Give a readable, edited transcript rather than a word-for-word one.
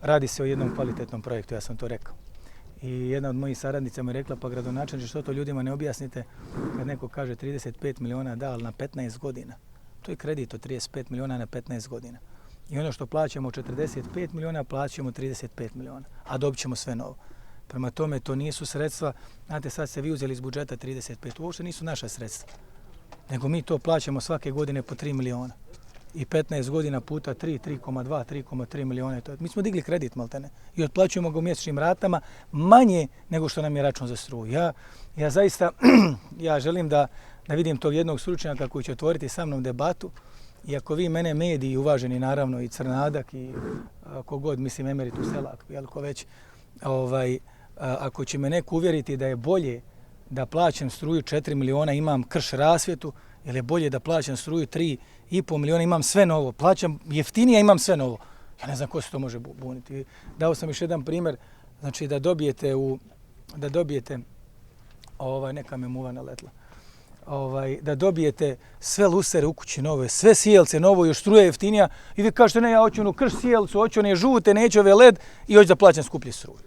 radi se o jednom kvalitetnom projektu, ja sam to rekao. I jedna od mojih saradnica mi je rekla, pa gradonačelniče, što to ljudima ne objasnite kad neko kaže 35 miliona da, ali na 15 godina. To je kredit od 35 miliona na 15 godina. I ono što plaćamo 45 miliona, plaćamo 35 miliona, a dobit ćemo sve novo. Prema tome, to nisu sredstva, znate, sad ste vi uzeli iz budžeta 35, uopšte nisu naša sredstva. Nego mi to plaćamo svake godine po 3 miliona. I 15 godina puta 3, 3,2, 3,3 miliona. Mi smo digli kredit, maltene, i otplaćujemo ga u mjesečnim ratama manje nego što nam je račun za struju. Ja zaista, ja želim da vidim tog jednog stručnjaka koji će otvoriti sa mnom debatu. I ako vi mene mediji, uvaženi naravno i Crnadak i kogod, mislim Emeritus Selak, ko već, ako će me neko uvjeriti da je bolje da plaćam struju 4 miliona, imam krš rasvjetu, ili je bolje da plaćam struju 3,5 miliona, imam sve novo, plaćam jeftinije, imam sve novo. Ja ne znam ko se to može buniti. Dao sam još jedan primjer, znači da dobijete, neka me muva naletla, da dobijete sve lusere u kući nove, sve sjelce novo, još struja jeftinija i vi kažete ne, ja hoću onu krš sjelcu, hoću one žute, neću ove led i hoću da plaćam skuplje struju.